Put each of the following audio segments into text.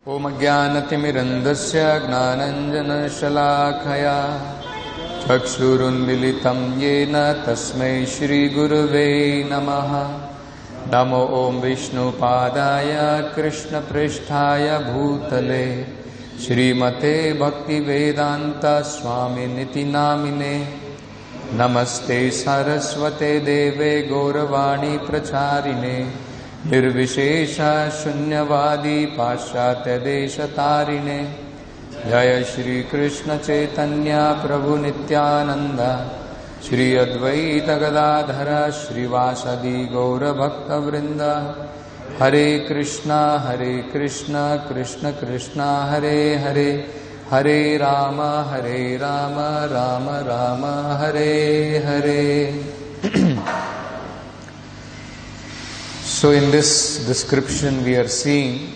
Om Jnanatimirandasya Gnananjanashalakaya Chakshurunmilitam Yena Tasmai Shri Gurave Namaha. Namo Om Vishnu Padaya Krishna Pristhaya Bhutale Srimate Bhakti Vedanta Swami Niti Namine. Namaste Saraswate Deve Gauravani Pracharine Nirvishesha Shunyavadi Paschatya Desha Tarine. Jaya Shri Krishna Chaitanya Prabhu Nityananda Shri Advaita Gadadhara Shri Vasadi Gaura Bhakta Vrinda. Hare Krishna Krishna Krishna Hare Hare, Hare Rama Rama Rama Hare Hare. So in this description we are seeing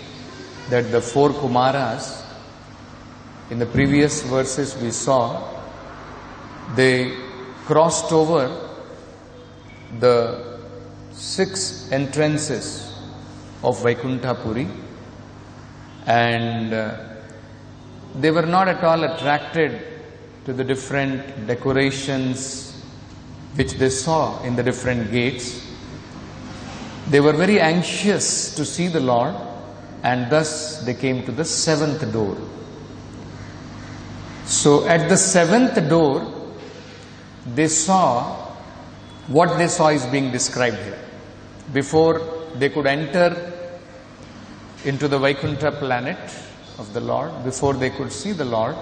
that the four Kumaras, in the previous verses we saw, they crossed over the 6 entrances of Vaikuntha Puri, and they were not at all attracted to the different decorations which they saw in the different gates. They were very anxious to see the Lord, and thus they came to the 7th door. So at the 7th door, they saw what they saw is being described here. Before they could enter into the Vaikuntha planet of the Lord, before they could see the Lord,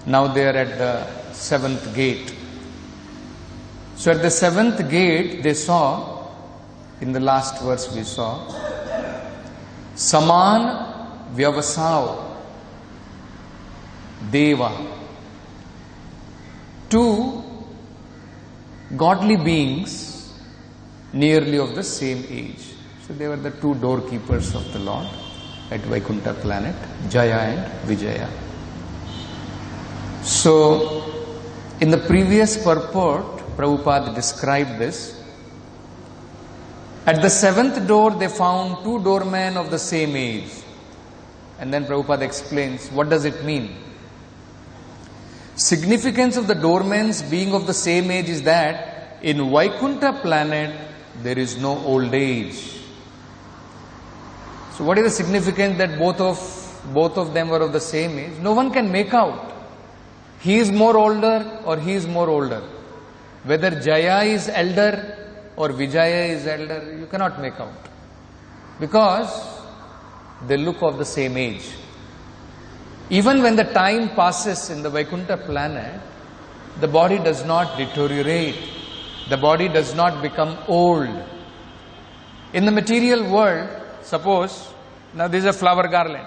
now they are at the 7th gate. So at the 7th gate, they saw, in the last verse we saw, Saman Vyavasav Deva, 2 godly beings nearly of the same age. So they were the 2 doorkeepers of the Lord at Vaikuntha planet, Jaya and Vijaya. So in the previous purport, Prabhupada described this. At the 7th door, they found 2 doormen of the same age. And then Prabhupada explains, what does it mean? Significance of the doormen's being of the same age is that in Vaikuntha planet, there is no old age. So what is the significance that both of them were of the same age? No one can make out. He is more older or he is more older. Whether Jaya is elder or Vijaya is elder, you cannot make out, because they look of the same age. Even when the time passes in the Vaikuntha planet, the body does not deteriorate, the body does not become old. In the material world, suppose, now this is a flower garland.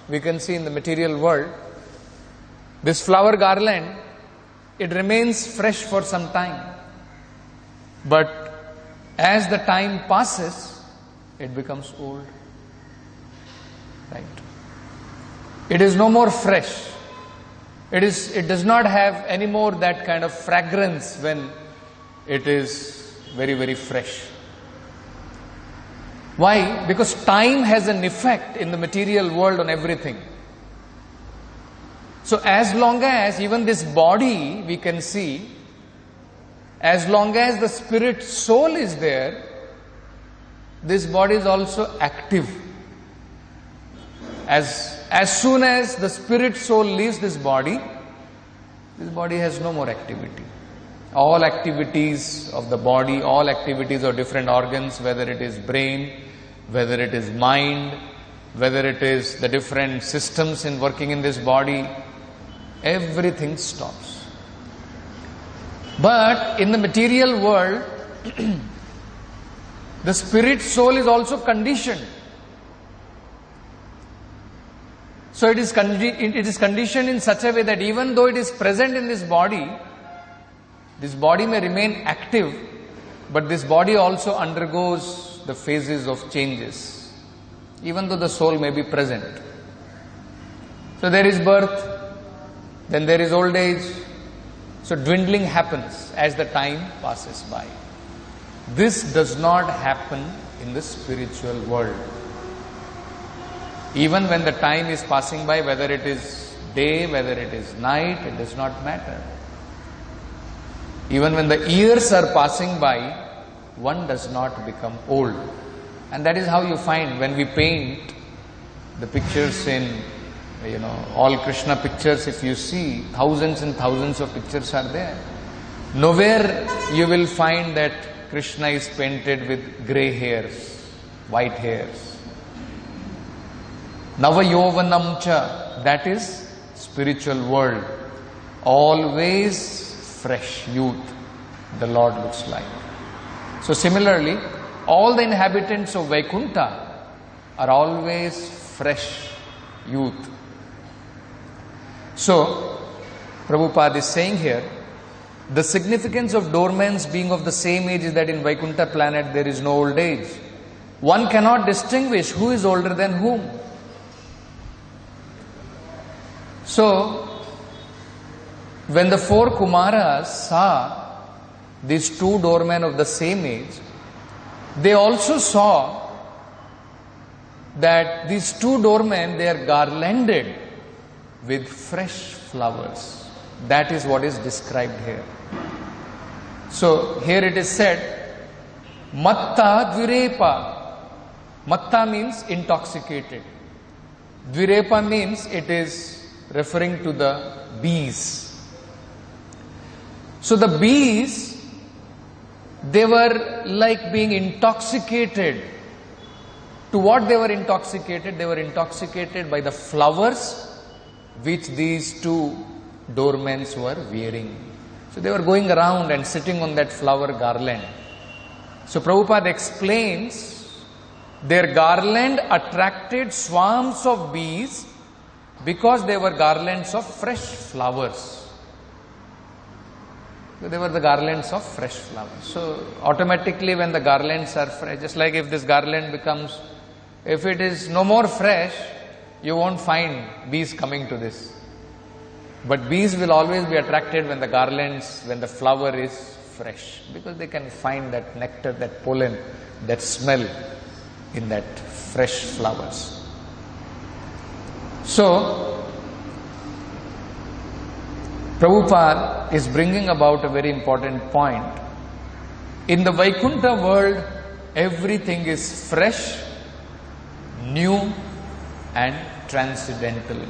We can see in the material world, this flower garland, it remains fresh for some time. But as the time passes, it becomes old. Right? It is no more fresh. It does not have any more that kind of fragrance when it is very, very fresh. Why? Because time has an effect in the material world on everything. So as long as even this body we can see, as long as the spirit soul is there, this body is also active. As soon as the spirit soul leaves this body has no more activity. All activities of the body, all activities of different organs, whether it is brain, whether it is mind, whether it is the different systems in working in this body, everything stops. But in the material world, the spirit soul is also conditioned. So it is conditioned in such a way that even though it is present in this body may remain active, but this body also undergoes the phases of changes, even though the soul may be present. So there is birth, then there is old age. So dwindling happens as the time passes by. This does not happen in the spiritual world. Even when the time is passing by, whether it is day, whether it is night, it does not matter. Even when the years are passing by, one does not become old. And that is how you find when we paint the pictures in, all Krishna pictures, if you see, thousands and thousands of pictures are there. Nowhere you will find that Krishna is painted with grey hairs, white hairs. Navayovanam cha, that is spiritual world. Always fresh youth, the Lord looks like. So similarly, all the inhabitants of Vaikuntha are always fresh youth. So, Prabhupada is saying here, the significance of doormans being of the same age is that in Vaikuntha planet there is no old age. One cannot distinguish who is older than whom. So, when the four Kumaras saw these two doormen of the same age, they also saw that these two doormen, they are garlanded with fresh flowers. That is what is described here. So here it is said, Matta Dvirepa. Matta means intoxicated. Dvirepa means it is referring to the bees. So the bees, they were like being intoxicated. To what they were intoxicated? They were intoxicated by the flowers which these two doormen were wearing. So they were going around and sitting on that flower garland. So Prabhupada explains, their garland attracted swarms of bees because they were garlands of fresh flowers. So they were the garlands of fresh flowers. So automatically when the garlands are fresh, just like if this garland becomes, if it is no more fresh, you won't find bees coming to this. But bees will always be attracted when the garlands, when the flower is fresh, because they can find that nectar, that pollen, that smell in that fresh flowers. So, Prabhupada is bringing about a very important point. In the Vaikuntha world, everything is fresh, new and transcendental.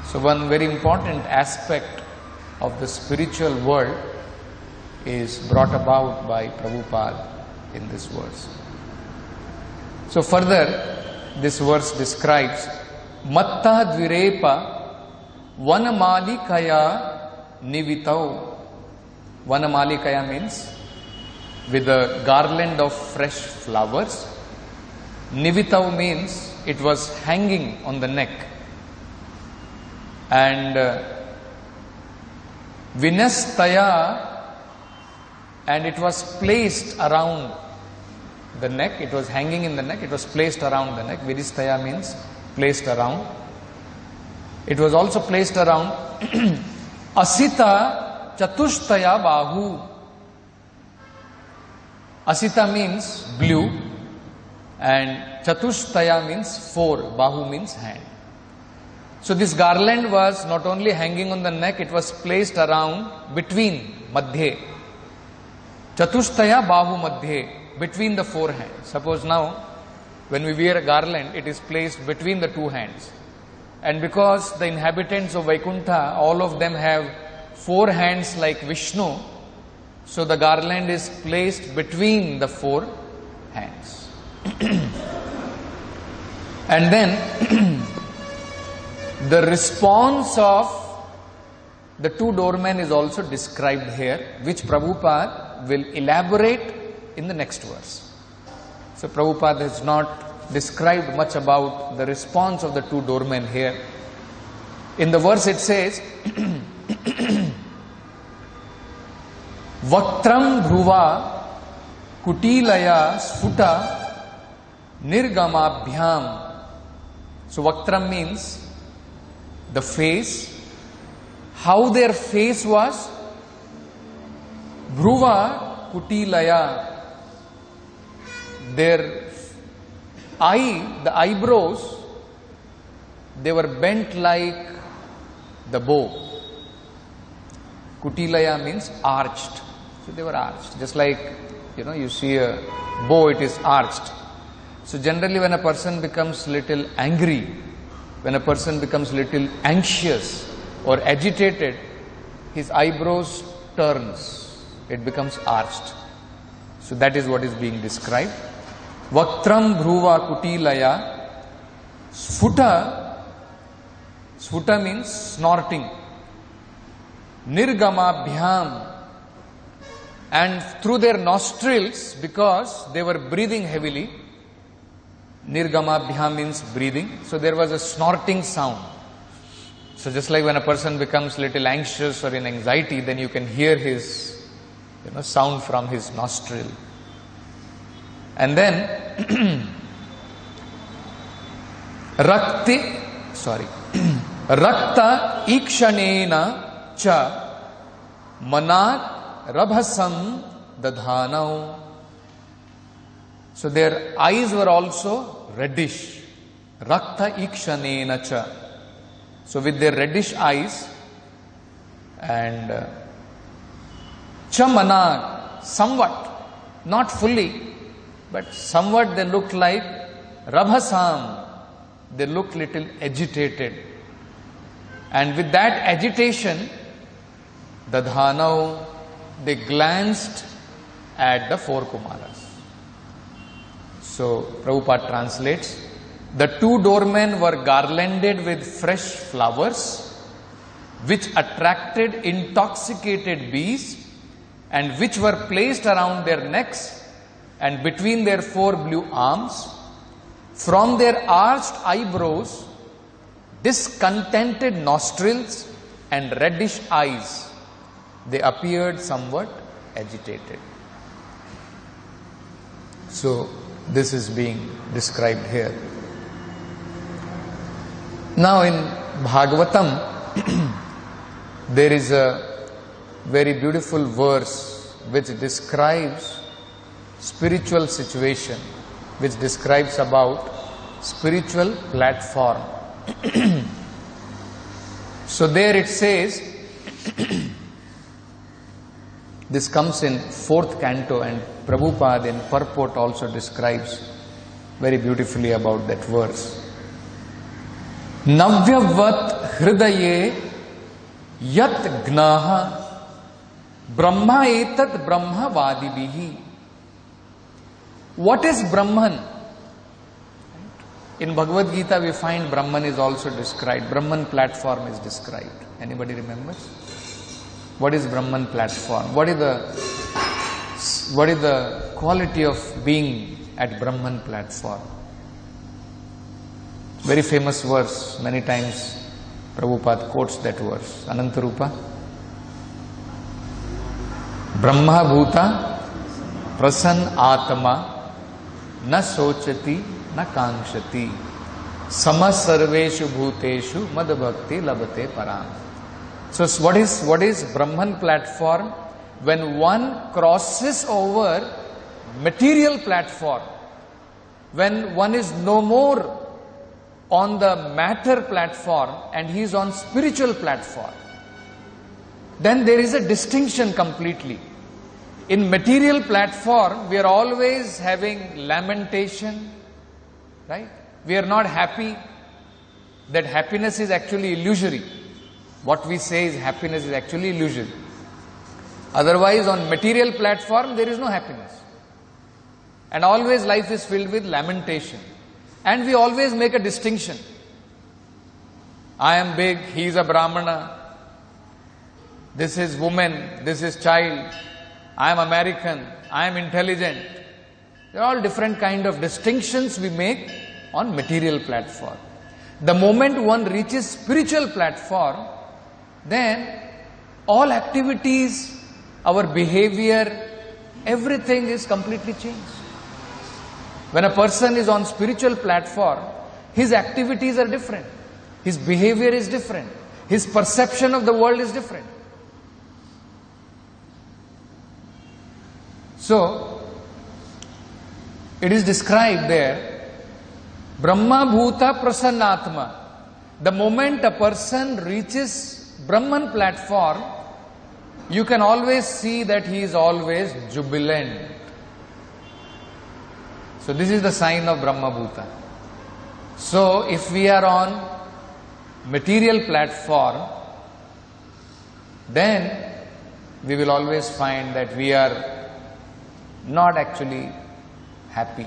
So one very important aspect of the spiritual world is brought about by Prabhupada in this verse. So further, this verse describes Matta Dvirepa Vanamalikaya Nivitau. Vanamalikaya means with a garland of fresh flowers. Nivitau means it was hanging on the neck. And Vinastaya, and it was placed around the neck. It was hanging in the neck. It was placed around the neck. Vinastaya means placed around. It was also placed around Asita Chatushtaya Bahu. Asita means blue and Chatushtaya means four. Bahu means hand. So this garland was not only hanging on the neck, it was placed around between Madhye. Chatushtaya Bahu Madhye, between the four hands. Suppose now, when we wear a garland, it is placed between the two hands. And because the inhabitants of Vaikuntha, all of them have four hands like Vishnu, so the garland is placed between the four hands. And then, the response of the two doormen is also described here, which Prabhupada will elaborate in the next verse. So Prabhupada has not described much about the response of the two doormen here. In the verse it says, Vaktram Dhruva Kutilaya Sfuta Nirgamabhyam. So Vaktram means the face. How their face was? Dhruva Kutilaya. Their the eyebrows, they were bent like the bow. Kutilaya means arched. So they were arched. Just like, you see a bow, it is arched. So generally when a person becomes little angry, when a person becomes little anxious or agitated, his eyebrows turns. It becomes arched. So that is what is being described. Vaktram Bhruva Kutilaya. Sfuta means snorting. Nirgamabhyam. And through their nostrils, because they were breathing heavily, Nirgamabhyam means breathing. So there was a snorting sound. So just like when a person becomes little anxious or in anxiety, then you can hear his sound from his nostril. And then Rakta Ikshanena Cha Manat Rabhasam Dadhanau. So their eyes were also reddish. Rakta Ikshanena Cha. So with their reddish eyes and Chamana, somewhat, not fully, but somewhat they looked like Rabhasam. They looked little agitated. And with that agitation, Dadhanau, they glanced at the four Kumaras. So Prabhupada translates, the two doormen were garlanded with fresh flowers, which attracted intoxicated bees, and which were placed around their necks and between their four blue arms. From their arched eyebrows, discontented nostrils and reddish eyes, they appeared somewhat agitated. So this is being described here. Now in Bhagavatam, there is a very beautiful verse which describes spiritual situation, which describes about spiritual platform. So there it says, this comes in 4th Canto, and Prabhupada in purport also describes very beautifully about that verse. Navyavat hridaye yat gnaha brahma etat brahma vadibihi. What is Brahman? In Bhagavad Gita we find Brahman is also described. Brahman platform is described. Anybody remembers? What is Brahman platform? What is the quality of being at Brahman platform? Very famous verse. Many times Prabhupada quotes that verse. Anantarupa. Brahma bhuta prasan atma na sochati na kankshati sama sarveshu bhuteshu mad bhakti labate param. So what is Brahman platform? When one crosses over material platform, when one is no more on the matter platform and he is on spiritual platform, then there is a distinction completely. In material platform, we are always having lamentation, right? We are not happy. That happiness is actually illusory. What we say is happiness is actually illusory. Otherwise, on material platform, there is no happiness. And always life is filled with lamentation. And we always make a distinction. I am big, he is a Brahmana. This is woman, this is child. I am American, I am intelligent. There are all different kind of distinctions we make on material platform. The moment one reaches spiritual platform, then all activities, our behavior, everything is completely changed. When a person is on spiritual platform, his activities are different. His behavior is different. His perception of the world is different. So, it is described there Brahma Bhuta Prasannatma. The moment a person reaches Brahman platform, you can always see that he is always jubilant. So this is the sign of Brahma Bhuta. So if we are on material platform, then we will always find that we are not actually happy.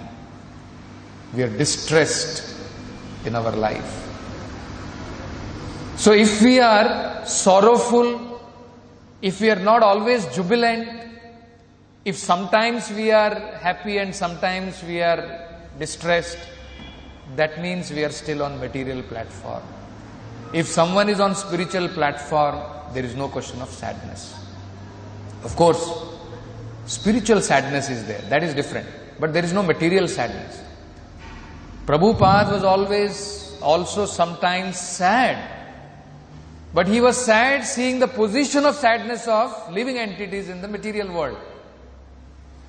We are distressed in our life. So if we are sorrowful, if we are not always jubilant, if sometimes we are happy and sometimes we are distressed, that means we are still on material platform. If someone is on spiritual platform, there is no question of sadness. Of course, spiritual sadness is there, that is different, but there is no material sadness. Prabhupada was always also sometimes sad, but he was sad seeing the position of sadness of living entities in the material world.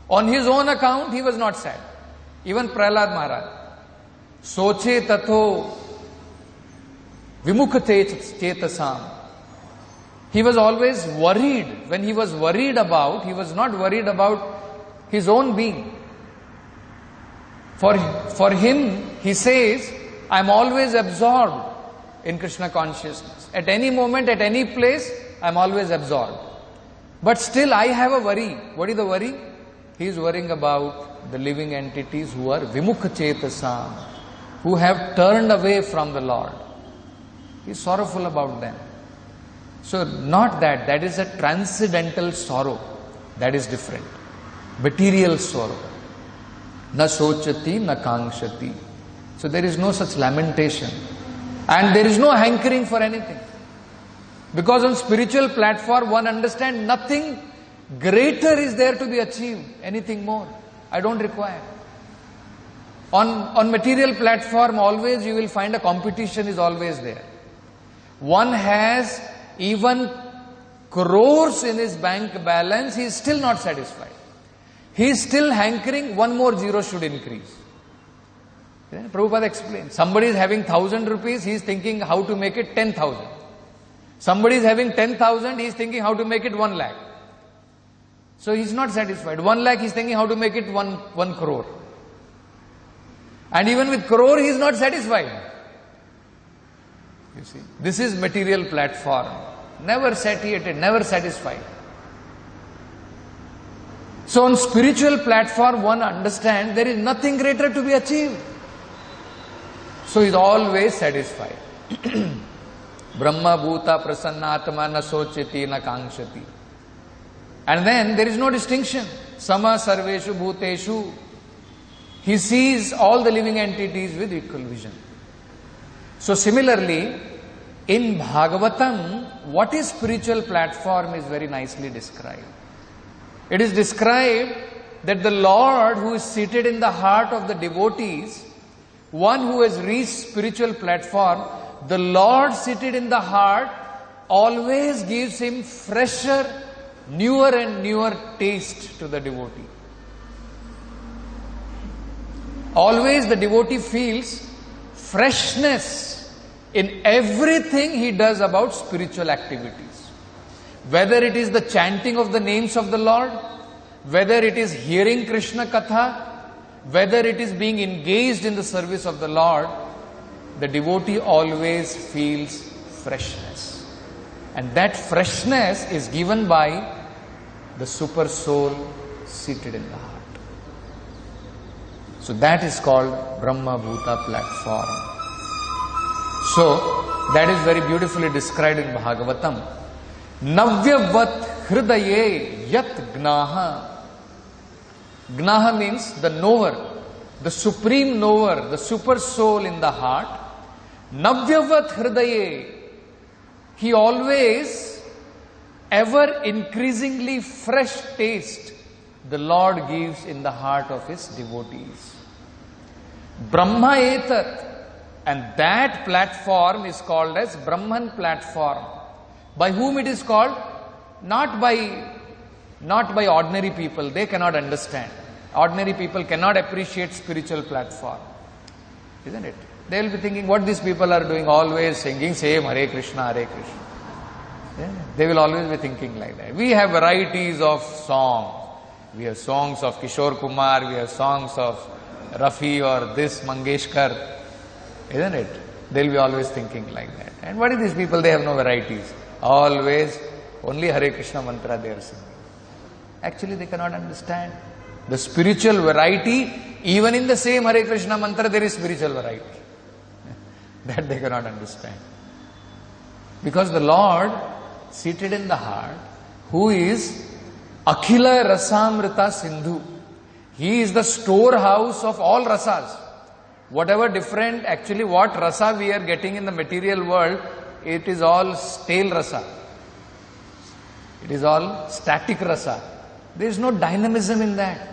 On his own account, he was not sad. Even Prahlad Maharaj, Soche Tatho Vimukhate Chetasam. He was always worried. When he was worried about, he was not worried about his own being. For him, he says, I am always absorbed in Krishna consciousness. At any moment, at any place, I am always absorbed. But still I have a worry. What is the worry? He is worrying about the living entities who are Vimukha Chetasam, who have turned away from the Lord. He is sorrowful about them. So not that, that is a transcendental sorrow. That is different. Material sorrow. Na sochati, na kangshati. So there is no such lamentation. And there is no hankering for anything. Because on spiritual platform, one understands nothing greater is there to be achieved. Anything more. I don't require. On material platform, always you will find a competition is always there. One has even crores in his bank balance, he is still not satisfied. He is still hankering, one more zero should increase. Prabhupada explained, somebody is having 1,000 rupees, he is thinking how to make it 10,000. Somebody is having 10,000, he is thinking how to make it 1 lakh. So he is not satisfied. 1 lakh, he is thinking how to make it 1 crore. And even with crore, he is not satisfied. You see, this is material platform. Never satiated, never satisfied. So on spiritual platform, one understands there is nothing greater to be achieved. So he is always satisfied. Brahma Bhuta Prasannatma na sochati na kangshati. And then there is no distinction. Sama Sarveshu Bhuteshu. He sees all the living entities with equal vision. So similarly, in Bhagavatam, what is spiritual platform is very nicely described. It is described that the Lord who is seated in the heart of the devotees, one who has reached spiritual platform, the Lord seated in the heart always gives him fresher, newer and newer taste to the devotee. Always the devotee feels freshness in everything he does about spiritual activities. Whether it is the chanting of the names of the Lord, whether it is hearing Krishna Katha, whether it is being engaged in the service of the Lord, the devotee always feels freshness. And that freshness is given by the super soul seated in the heart. So that is called Brahma Bhuta platform. So that is very beautifully described in Bhagavatam. Navyavat hridaye yat gnaha. Gnaha means the knower, the supreme knower, the super soul in the heart. Navyavat hridaye. He always, ever increasingly fresh taste the Lord gives in the heart of his devotees. Brahma etat. And that platform is called as Brahman platform. By whom it is called? Not by ordinary people. They cannot understand. Ordinary people cannot appreciate spiritual platform. Isn't it? They will be thinking what these people are doing, always singing same Hare Krishna, Hare Krishna. Yeah, they will always be thinking like that. We have varieties of songs. We have songs of Kishore Kumar, we have songs of Rafi or this Mangeshkar. Isn't it? They'll be always thinking like that. And what are these people? They have no varieties. Always only Hare Krishna mantra they are singing. Actually, they cannot understand the spiritual variety. Even in the same Hare Krishna mantra, there is spiritual variety. That they cannot understand. Because the Lord, seated in the heart, who is Akhila Rasamrita Sindhu, He is the storehouse of all rasas. Whatever different, actually what rasa we are getting in the material world, it is all stale rasa. It is all static rasa. There is no dynamism in that.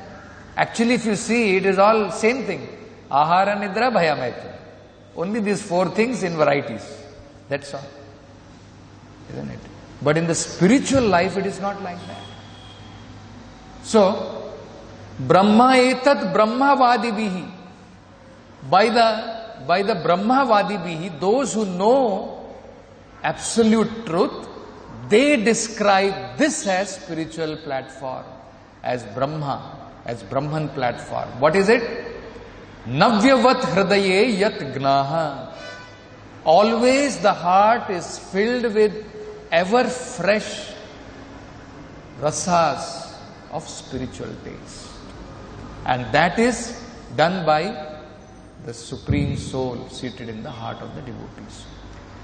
Actually, if you see, it is all same thing. Ahara, Nidra, Bhaya, Maitri. Only these four things in varieties. That's all. Isn't it? But in the spiritual life, it is not like that. So, Brahma etat Brahmavadibihi. By the Brahmavadibihi, those who know absolute truth, they describe this as spiritual platform, as Brahma, as Brahman platform. What is it? Navyavat hridaye yat gnaha. Always the heart is filled with ever fresh rasas of spiritual taste. And that is done by the Supreme Soul seated in the heart of the devotees.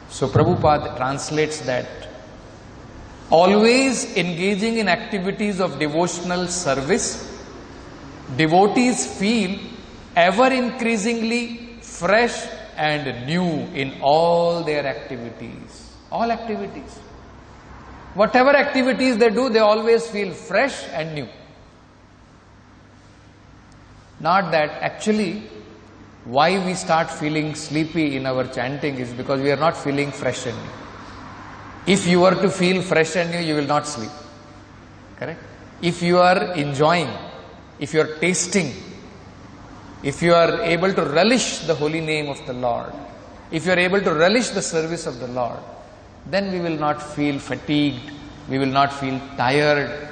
So Prabhupada translates that always engaging in activities of devotional service, devotees feel ever increasingly fresh and new in all their activities. All activities. Whatever activities they do, they always feel fresh and new. Not that actually, why we start feeling sleepy in our chanting is because we are not feeling fresh and new. If you were to feel fresh and new, you will not sleep. Correct? If you are enjoying, if you are tasting, if you are able to relish the holy name of the Lord, if you are able to relish the service of the Lord, then we will not feel fatigued, we will not feel tired,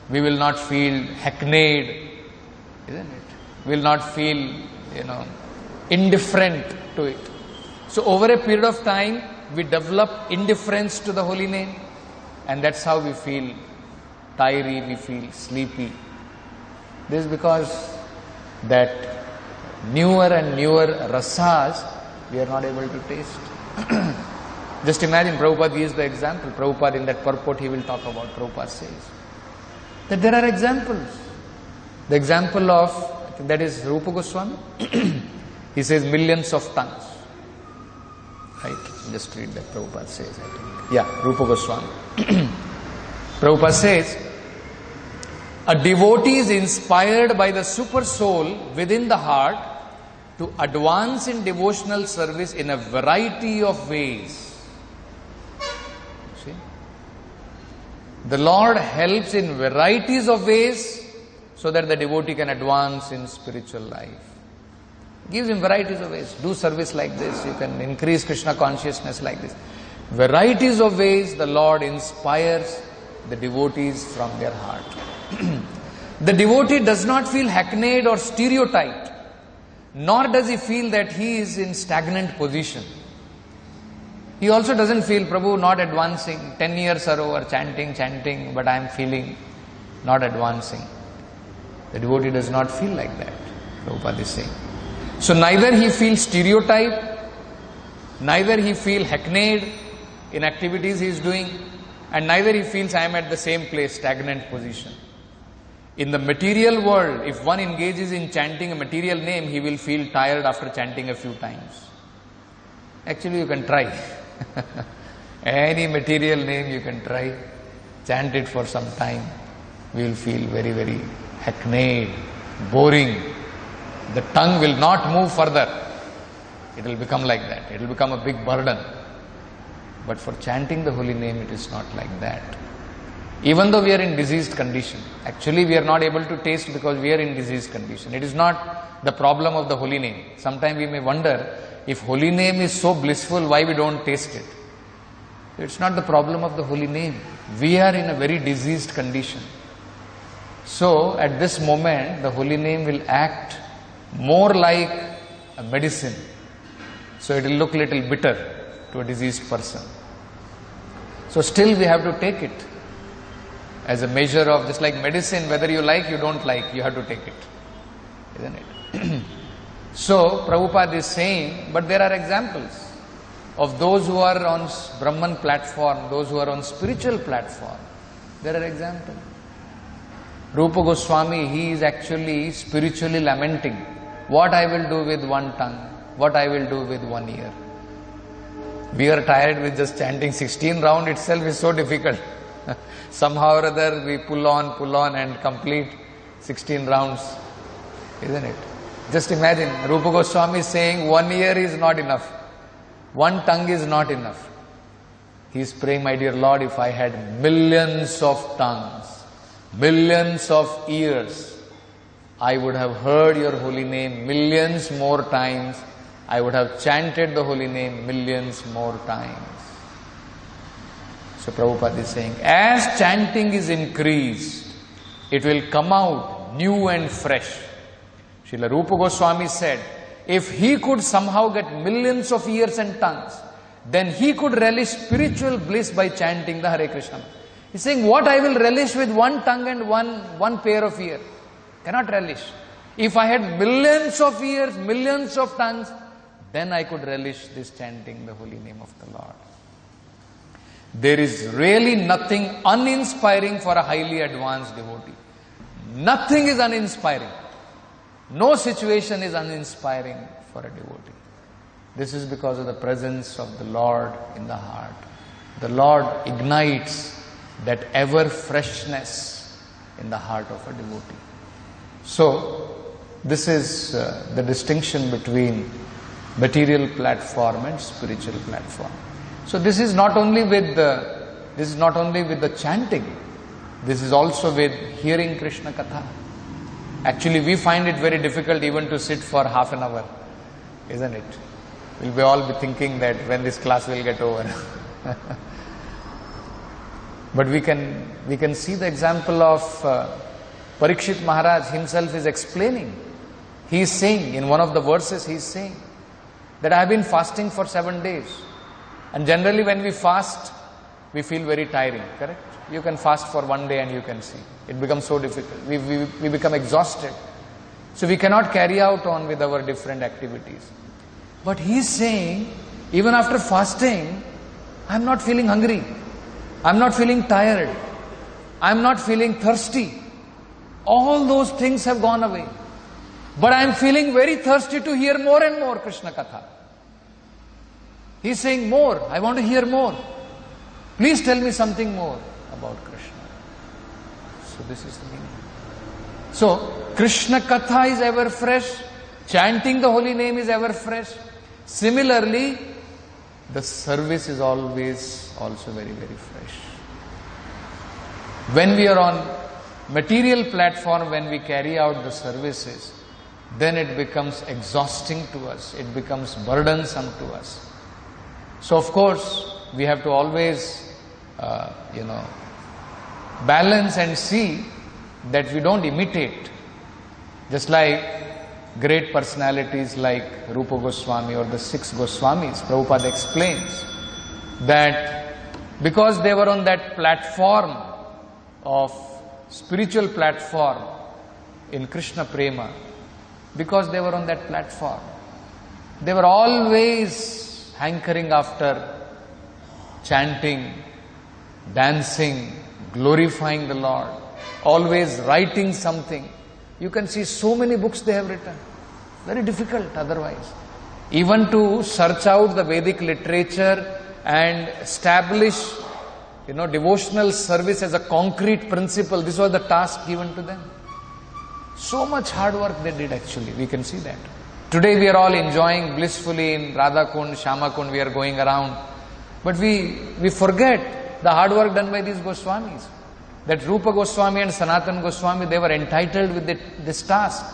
we will not feel hackneyed, isn't it? We will not feel, indifferent to it. So over a period of time, we develop indifference to the holy name, and that's how we feel tired, we feel sleepy. This is because that newer and newer rasas we are not able to taste. Just imagine, Prabhupada gives the example. Prabhupada in that purport he will talk about. Prabhupada says that there are examples. The example of, I think that is Rupa Goswami. He says millions of tongues. Right? Just read that Prabhupada says, I think. Yeah, Rupa Goswami. Prabhupada says, a devotee is inspired by the super soul within the heart to advance in devotional service in a variety of ways. See? The Lord helps in varieties of ways so that the devotee can advance in spiritual life. Gives him varieties of ways. Do service like this. You can increase Krishna consciousness like this. Varieties of ways the Lord inspires the devotees from their heart. The devotee does not feel hackneyed or stereotyped, nor does he feel that he is in stagnant position. He also doesn't feel, Prabhu, not advancing. 10 years are over, chanting, but I am feeling not advancing. The devotee does not feel like that, Prabhupada is saying. So neither he feels stereotyped, neither he feels hackneyed in activities he is doing, and neither he feels I am at the same place, stagnant position. In the material world, if one engages in chanting a material name, he will feel tired after chanting a few times. Actually, you can try. Any material name you can try. Chant it for some time. We will feel very, very hackneyed, boring. The tongue will not move further. It will become like that. It will become a big burden. But for chanting the holy name, it is not like that. Even though we are in diseased condition. Actually, we are not able to taste because we are in diseased condition. It is not the problem of the holy name. Sometimes we may wonder, if holy name is so blissful, why we don't taste it? It's not the problem of the holy name. We are in a very diseased condition. So, at this moment, the holy name will act more like a medicine. So, it will look little bitter to a diseased person. So, still we have to take it as a measure of, just like medicine, whether you like, you don't like, you have to take it. Isn't it? So, Prabhupada is saying, but there are examples of those who are on Brahman platform, those who are on spiritual platform. There are examples. Rupa Goswami, he is actually spiritually lamenting, what I will do with one tongue, what I will do with 1 ear. We are tired with just chanting 16 round itself is so difficult. Somehow or other we pull on and complete 16 rounds. Isn't it? Just imagine, Rupa Goswami is saying 1 ear is not enough. 1 tongue is not enough. He is praying, my dear Lord, if I had millions of tongues, millions of ears, I would have heard your holy name millions more times. I would have chanted the holy name millions more times. So Prabhupada is saying, as chanting is increased, it will come out new and fresh. Srila Rupa Goswami said, if he could somehow get millions of ears and tongues, then he could relish spiritual bliss by chanting the Hare Krishna. He's saying, what I will relish with 1 tongue and one pair of ears? Cannot relish. If I had millions of ears, millions of tongues, then I could relish this chanting the holy name of the Lord. There is really nothing uninspiring for a highly advanced devotee. Nothing is uninspiring. No situation is uninspiring for a devotee. This is because of the presence of the Lord in the heart. The Lord ignites that ever freshness in the heart of a devotee. So, this is the distinction between material platform and spiritual platform. So this is not only with the chanting, this is also with hearing Krishna Katha. Actually, we find it very difficult even to sit for half an hour, isn't it? We'll all be thinking that when this class will get over. But we can see the example of Parikshit Maharaj himself is explaining. He is saying, in one of the verses he is saying, that I have been fasting for 7 days. And generally when we fast, we feel very tiring, correct? You can fast for 1 day and you can see. It becomes so difficult. We become exhausted. So we cannot carry out on with our different activities. But he is saying, even after fasting, I am not feeling hungry. I am not feeling tired. I am not feeling thirsty. All those things have gone away. But I am feeling very thirsty to hear more and more Krishna Katha. He is saying more. I want to hear more. Please tell me something more about Krishna. So this is the meaning. So Krishna Katha is ever fresh. Chanting the holy name is ever fresh. Similarly, the service is always also very, very fresh. When we are on material platform, when we carry out the services, then it becomes exhausting to us. It becomes burdensome to us. So of course, we have to always, balance and see that we don't imitate. Just like great personalities like Rupa Goswami or the 6 Goswamis, Prabhupada explains that because they were on that platform of spiritual platform in Krishna Prema, because they were on that platform, they were always hankering after chanting, dancing, glorifying the Lord, always writing something. You can see so many books they have written. Very difficult otherwise. Even to search out the Vedic literature and establish, devotional service as a concrete principle, this was the task given to them. So much hard work they did actually, we can see that. Today we are all enjoying blissfully in Radha Kund, Shama Kund, we are going around. But we forget the hard work done by these Goswamis. That Rupa Goswami and Sanatana Goswami, they were entitled with this task.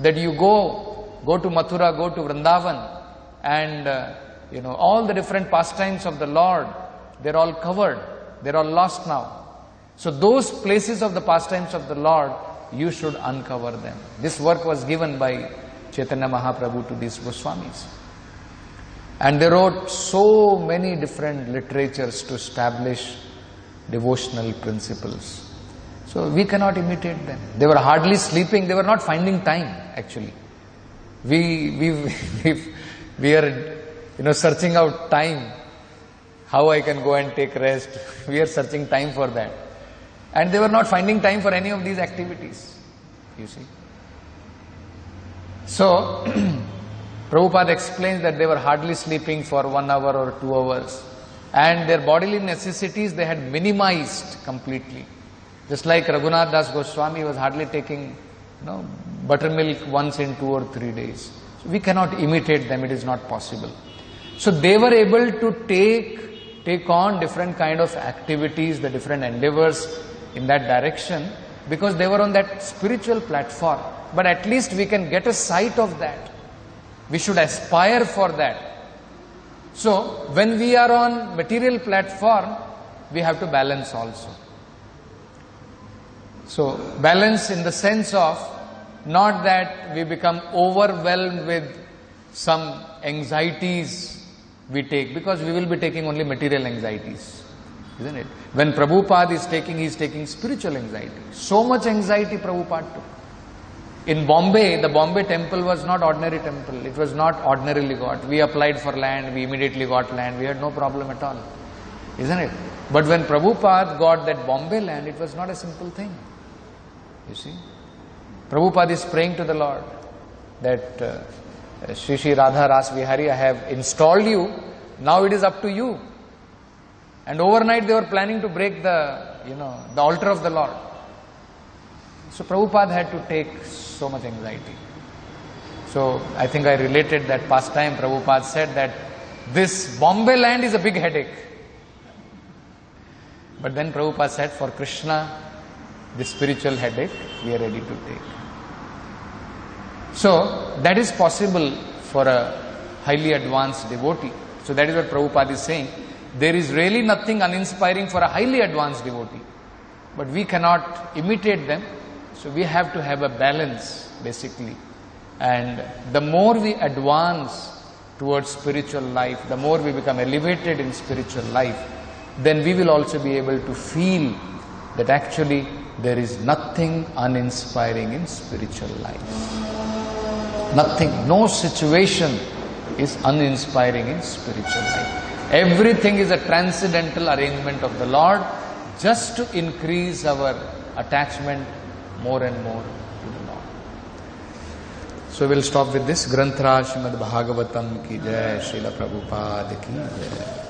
That you go to Mathura, go to Vrindavan, and all the different pastimes of the Lord, they're all covered. They're all lost now. So those places of the pastimes of the Lord, you should uncover them. This work was given by Chaitanya Mahaprabhu to these Goswamis. And they wrote so many different literatures to establish devotional principles. So we cannot imitate them. They were hardly sleeping. They were not finding time, actually. We are searching out time. How I can go and take rest. We are searching time for that. And they were not finding time for any of these activities. You see. So, Prabhupada explains that they were hardly sleeping for 1 hour or 2 hours. And their bodily necessities they had minimized completely. Just like Raghunath Das Goswami was hardly taking buttermilk once in 2 or 3 days. So we cannot imitate them, it is not possible. So they were able to take on different kind of activities, the different endeavors in that direction, because they were on that spiritual platform. But at least we can get a sight of that. We should aspire for that. So when we are on material platform, we have to balance also. So balance in the sense of not that we become overwhelmed with some anxieties we take, because we will be taking only material anxieties, isn't it? When Prabhupada is taking, he is taking spiritual anxiety. So much anxiety Prabhupada took. In Bombay, the Bombay temple was not ordinary temple. It was not ordinarily got. We applied for land, we immediately got land. We had no problem at all, isn't it? But when Prabhupada got that Bombay land, it was not a simple thing. You see, Prabhupada is praying to the Lord that Shri Shri Radha Ras Vihari, I have installed you, now it is up to you. And overnight they were planning to break the altar of the Lord. So Prabhupada had to take so much anxiety. So I think I related that pastime. Prabhupada said that this Bombay land is a big headache. But then Prabhupada said, for Krishna, the spiritual headache we are ready to take. So that is possible for a highly advanced devotee. So that is what Prabhupada is saying. There is really nothing uninspiring for a highly advanced devotee. But we cannot imitate them. So we have to have a balance, basically. And the more we advance towards spiritual life, the more we become elevated in spiritual life, then we will also be able to feel that actually there is nothing uninspiring in spiritual life. Nothing, no situation is uninspiring in spiritual life. Everything is a transcendental arrangement of the Lord just to increase our attachment more and more to the Lord. So we'll stop with this. Granthra Srimad Bhagavatam ki jai, Srila Prabhupada ki jai.